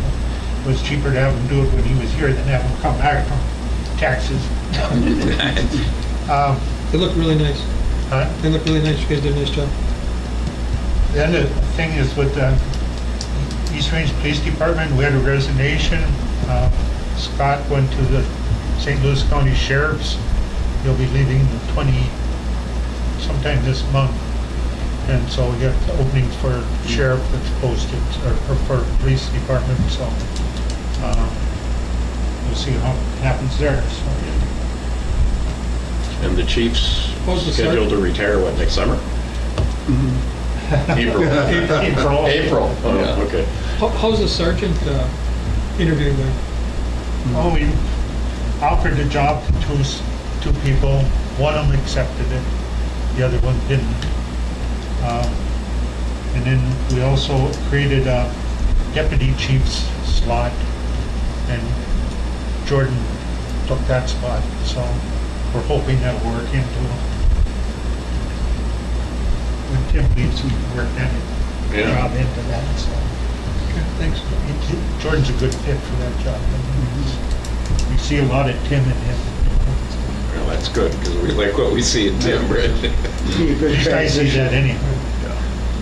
it was cheaper to have him do it when he was here than have him come back from Texas. They look really nice. They look really nice. You guys did a nice job. The other thing is with the East Range Police Department, we had a resignation. Scott went to the St. Louis County Sheriff's. He'll be leaving sometime this month. And so we got the openings for sheriff that's posted, or for police department, so we'll see how it happens there. So, And the chief's How's the scheduled to retire, what, next summer? April. April. Oh, Yeah. okay. How's the sergeant interviewing going? Oh, we offered the job to two people. One of them accepted it, the other one didn't. And then we also created a deputy chief's slot, and Jordan took that spot, so we're hoping that'll work into when Tim leaves, we can work that job into that, so. Okay, thanks. Jordan's a good fit for that job. We see a lot of Tim in him. Well, that's good, because we like what we see in Tim, right? Be a good I see transition. that anyway.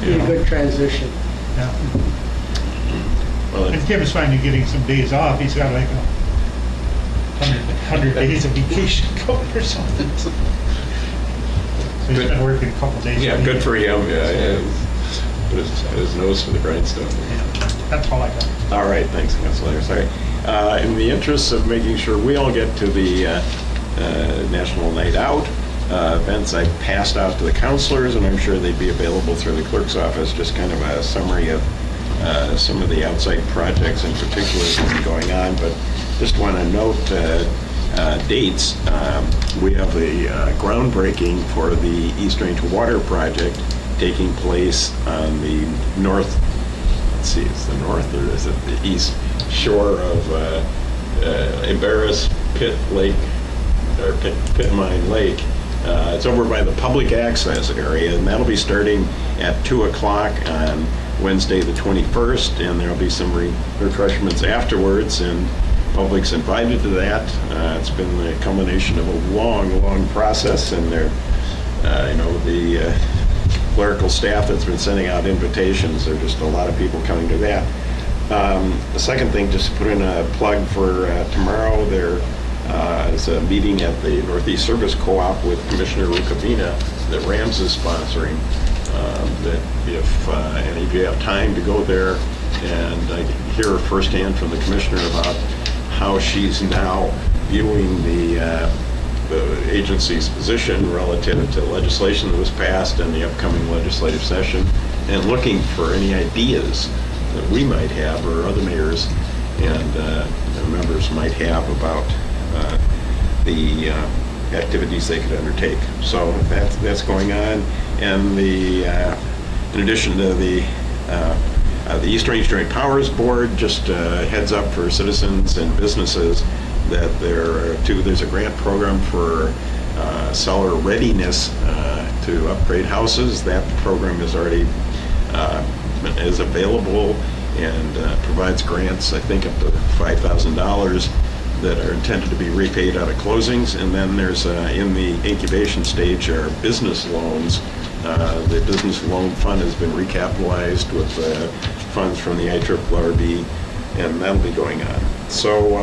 Be a good transition. Yeah. Well, And Tim's finally getting some days off. He's got like 100 days of vacation covered or something. So he's Good. been working a couple days. yeah, good for him, yeah. Put his nose to the grindstone. Yeah, that's all I got. All right, thanks, Councilor. Sorry. In the interest of making sure we all get to the National Night Out events, I passed out to the councilors, and I'm sure they'd be available through the clerk's office, just kind of a summary of some of the outside projects in particular that have been going on. But just want to note dates. We have the groundbreaking for the East Range Water Project taking place on the north, let's see, it's the north or is it the east shore of Embarrass Pit Lake, or Pit Mine Lake. It's over by the public access area, and that'll be starting at 2 o'clock on Wednesday the 21st, and there'll be some refreshments afterwards, and public's invited to that. It's been the culmination of a long process, and they're, the clerical staff that's been sending out invitations, there are just a lot of people coming to that. The second thing, just to put in a plug for tomorrow, there is a meeting at the Northeast Service Co-op with Commissioner Rukavina that RAMS is sponsoring. That if any of you have time to go there and hear firsthand from the commissioner about how she's now viewing the agency's position relative to legislation that was passed and the upcoming legislative session, and looking for any ideas that we might have or other mayors and members might have about the activities they could undertake. So that's going on, and in addition to the East Range Joint Powers Board, just heads up for citizens and businesses that there's a grant program for seller readiness to upgrade houses. That program is already is available and provides grants, I think, up to $5,000 that are intended to be repaid out of closings. And then there's in the incubation stage are business loans. The business loan fund has been recapitalized with funds from the IRRB, and that'll be going on. So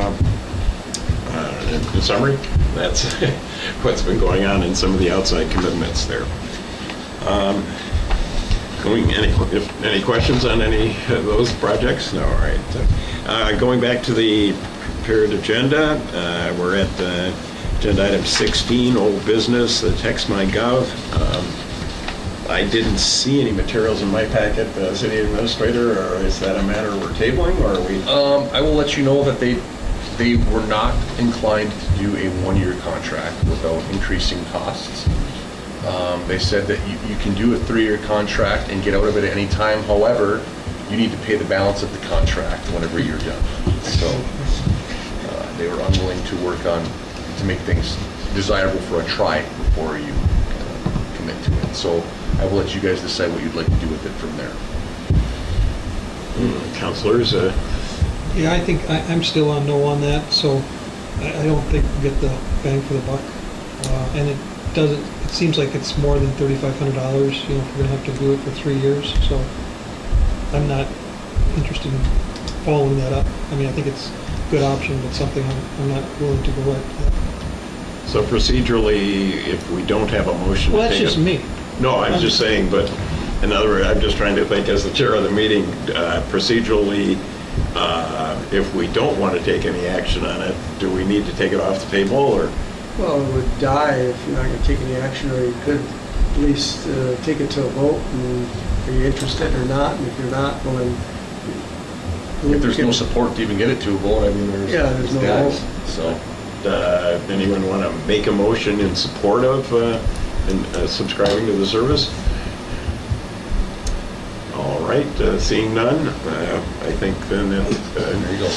in summary, that's what's been going on in some of the outside commitments there. Any questions on any of those projects? No, all right. Going back to the prepared agenda, we're at agenda item 16, old business, the text.my.gov. I didn't see any materials in my packet, city administrator, or is that a matter we're tabling, or are we? I will let you know that they were not inclined to do a one-year contract without increasing costs. They said that you can do a 3-year contract and get out of it at any time. However, you need to pay the balance of the contract whenever you're done. So they were unwilling to work on, to make things desirable for a try before you commit to it. So I will let you guys decide what you'd like to do with it from there. Councilors? Yeah, I think I'm still on no on that, so I don't think we get the bang for the buck. And it seems like it's more than $3,500, if we're gonna have to do it for 3 years, so I'm not interested in following that up. I mean, I think it's a good option, but something I'm not willing to go at. So procedurally, if we don't have a motion to Well, that's take just it- me. No, I'm just saying, but in other words, I'm just trying to think as the chair of the meeting, procedurally, if we don't want to take any action on it, do we need to take it off the table, or? Well, it would die if you're not going to take any action, or you could at least take it to a vote, and are you interested or not? And if you're not, well then... If there's no support to even get it to a vote, I mean, there's no guys. vote. So, Anyone want to make a motion in support of subscribing to the service? All right, seeing none, I think then it there you go.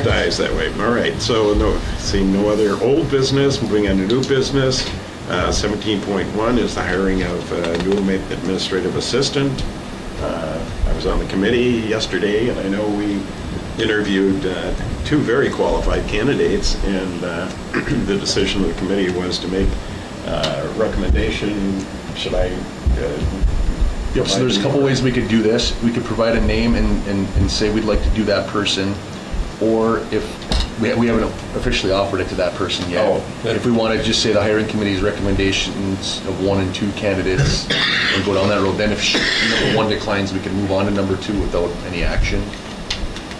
dies that way. All right, so seeing no other old business, moving on to new business. 17.1 is the hiring of a new administrative assistant. I was on the committee yesterday, and I know we interviewed two very qualified candidates, and the decision of the committee was to make a recommendation. Should I? Yep, so there's a couple ways we could do this. We could provide a name and say we'd like to do that person, or if we haven't officially offered it to that person yet. Oh. If we want to just say the hiring committee's recommendations of 1 and 2 candidates and go down that road, then if number 1 declines, we can move on to number 2 without any action.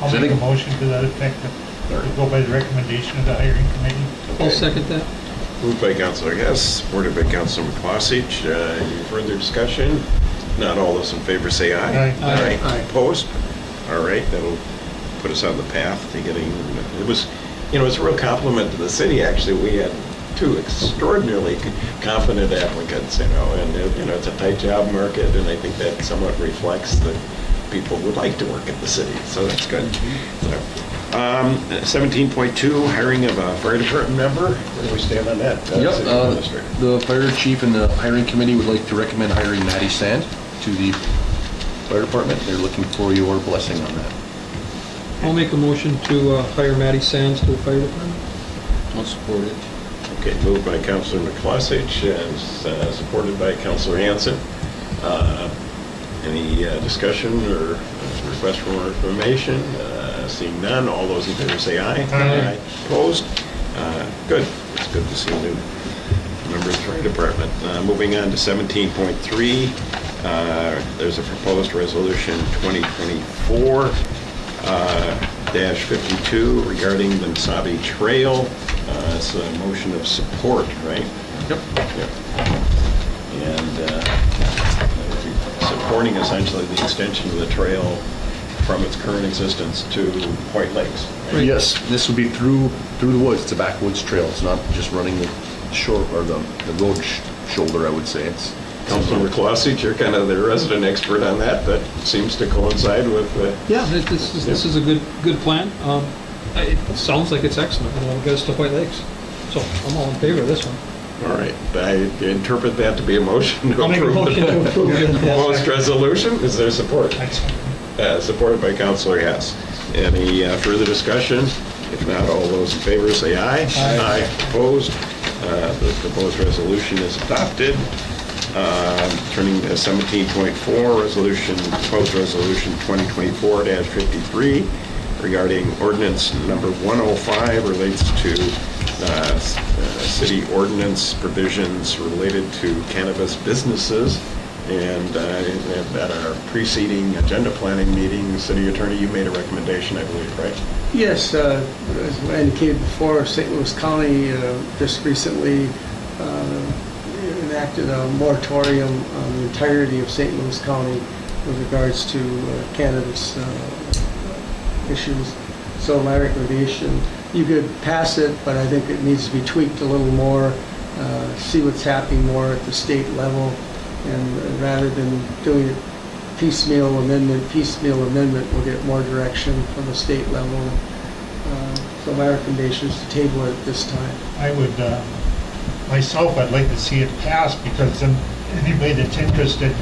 I'll So I make a think- motion to that effect, to go by the recommendation of the hiring committee. I'll second that. Moved by Councillor Hess, supported by Councillor McCloskey. Any further discussion? Not all those in favor say aye. Aye. Aye. Opposed? All right, that'll put us on the path to getting, it was, it's a real compliment to the city, actually. We had 2 extraordinarily competent applicants, and, it's a tight job market, and I think that somewhat reflects that people would like to work at the city, so that's good. So, 17.2, hiring of a fire department member. Where do we stand on that? Yep, City Administrator. the fire chief and the hiring committee would like to recommend hiring Maddie Sand to the fire department. They're looking for your blessing on that. I'll make a motion to hire Matty Sands to the fire department. I'll support it. Okay, moved by Councillor McCloskey and supported by Councillor Hanson. Any discussion or request for more information? Seeing none, all those in favor say aye. Aye. Opposed? Good. It's good to see a new member of the fire department. Moving on to 17.3, there's a proposed resolution 2024-52 regarding the Mesabi Trail. It's a motion of support, right? Yep. Yep. And supporting essentially the extension of the trail from its current existence to White Lakes. right? Yes, this would be through the woods. It's a backwoods trail. It's not just running the shore or the road shoulder, I would say. It's Councilor McCloskey, you're kind of the resident expert on that. That seems to coincide with Yeah, this is a good plan. It sounds like it's excellent, it'll get us to White Lakes. So I'm all in favor of this one. all right. I interpret that to be a motion to I'll make a approve motion to approve the it, yes. proposed resolution. Is there support? Supported by Councilor Hess. Any further discussion? If not, all those in favor say aye. Aye. Opposed? The proposed resolution is adopted. Turning to 17.4, proposed resolution 2024-53 regarding ordinance number 105 relates to city ordinance provisions related to cannabis businesses. And at our preceding agenda planning meeting, the city attorney, you made a recommendation, I believe, right? Yes, as I indicated before, St. Louis County just recently enacted a moratorium on the entirety of St. Louis County with regards to cannabis issues. So my recommendation, you could pass it, but I think it needs to be tweaked a little more, see what's happening more at the state level, and rather than doing it piecemeal amendment, we'll get more direction from the state level. So my recommendation is to table it at this time. I would, myself, I'd like to see it passed, because then anybody that's interested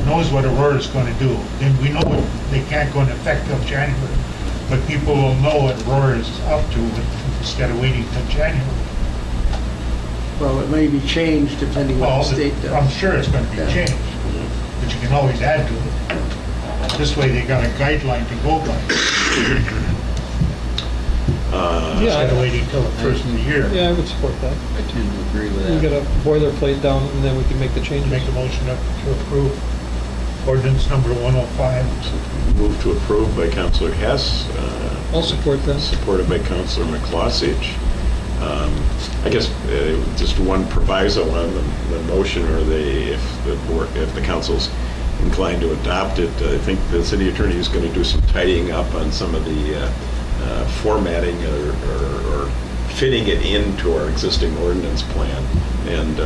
knows what Aurora's going to do. Then we know they can't go into effect till January, but people will know what Aurora is up to instead of waiting till January. Well, it may be changed depending on Well, what the state I'm does. sure it's going to be Yeah. changed, but you can always add to it. This way they got a guideline to go by, instead of waiting till the first of the year. Yeah, I would support that. I tend to agree with We that. get a boilerplate down and then we can make the changes. Make a motion to approve ordinance number 105. Move to approve by Councilor Hess, I'll support that. supported by Councilor McCloskey. I guess just one proviso on the motion, or if the council's inclined to adopt it, I think the city attorney is going to do some tidying up on some of the formatting or fitting it into our existing ordinance plan. And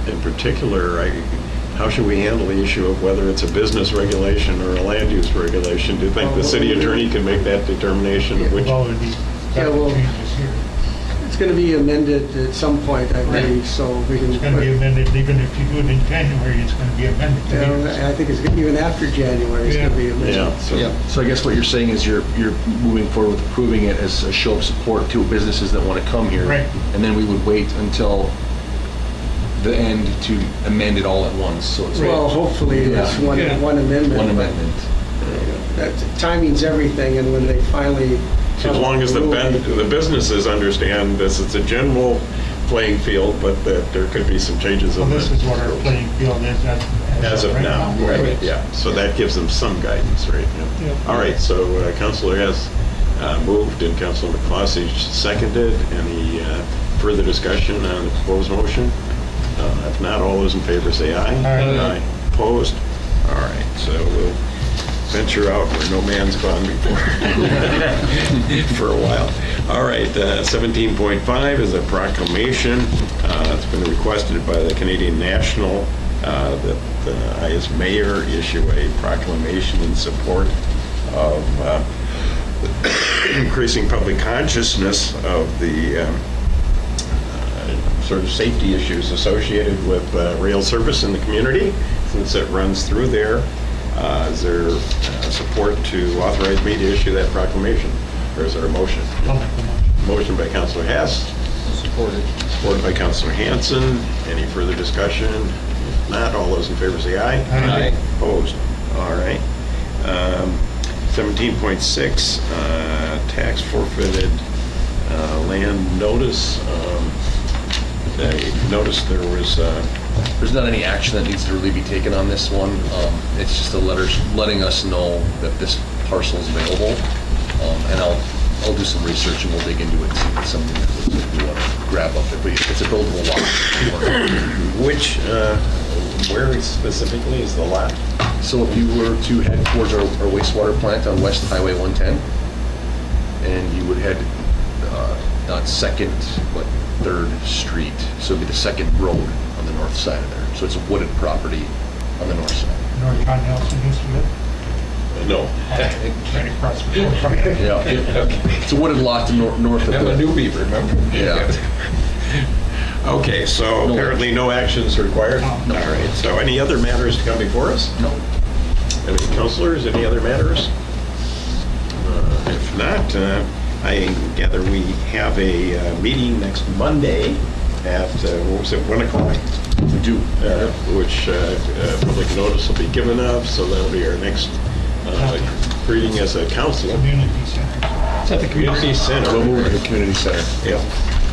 in particular, how should we handle the issue of whether it's a business regulation or a land use regulation? Do you think the city attorney can make that determination? Yeah, Which We've already Yeah, got well- the changes here. It's going to be amended at some point, I believe, so we can... It's gonna be amended, even if you do it in January, it's gonna be amended. Yeah, I think it's, even after January, it's going to be amended. Yeah, so, Yeah. So I guess what you're saying is you're moving forward with approving it as a show of support to businesses that want to come here. Right. And then we would wait until the end to amend it all at once, so it's Well, hopefully, it's Yeah. one Yeah. one amendment. one amendment. That timing's everything, and when they finally... as long as the businesses understand this is a general playing field, but that there could be some changes So in this is what our playing field is as of right now, right, yeah, so that gives them some guidance, right? Yeah. Yeah. All right, so Counselor Hess moved and Counselor McCloskey seconded. Any further discussion on the proposed motion? If not, all those in favor say aye. Aye. Opposed? All right, so we'll venture out where no man's gone before for a while. All right, 17.5 is a proclamation. It's been requested by the Canadian National that I, as mayor, issue a proclamation in support of increasing public consciousness of the sort of safety issues associated with rail service in the community, since it runs through there. Is there support to authorize me to issue that proclamation? Or is there a motion? I'll make the motion. Motion by Councilor Hess, Supported. supported by Councilor Hanson. Any further discussion? If not, all those in favor say aye. Aye. Opposed? All right. 17.6, tax forfeited land notice. I noticed there was, There's not any action that needs to really be taken on this one. It's just a letter letting us know that this parcel is available. And I'll do some research and we'll dig into it and see if it's something that we want to grab up. If it's a buildable lot. which, where specifically is the lot? So if you were to head towards our wastewater plant on West Highway 110, and you would head not 2nd, but 3rd Street, so it'd be the 2nd road on the north side of there. So it's a wooded property on the north side. North John Nelson used to live No. right across the road from it. Yeah, it's a wooded lot to north of I'm a the... newbie, remember? Yeah. Okay, so No apparently no actions required? No. All right, so any other matters to come before us? No. Any councilors, any other matters? If not, I gather we have a meeting next Monday at, what was it, 1 o'clock? We do. Which public notice will be given of, so that'll be our next greeting as a council. Community center. It's at the Community Center. We'll move to the community center. Yeah,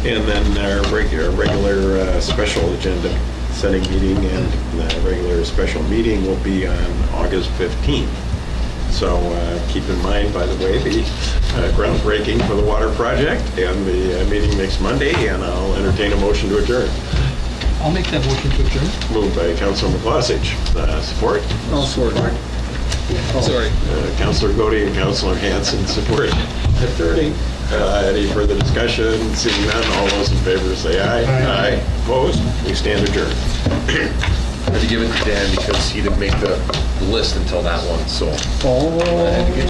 and then our regular special agenda setting meeting and the regular special meeting will be on August 15th. So keep in mind, by the way, the groundbreaking for the water project and the meeting next Monday, and I'll entertain a motion to adjourn. I'll make that motion to adjourn. Moved by Councilor McCloskey. Support? All support. Sorry. Councilor Godey and Councilor Hanson support. Attorney, any further discussion? Seeing none, all those in favor say aye. Aye. Opposed? We stand adjourned. I had to give it to Dan because he didn't make the list until that one, so. Oh. I had to get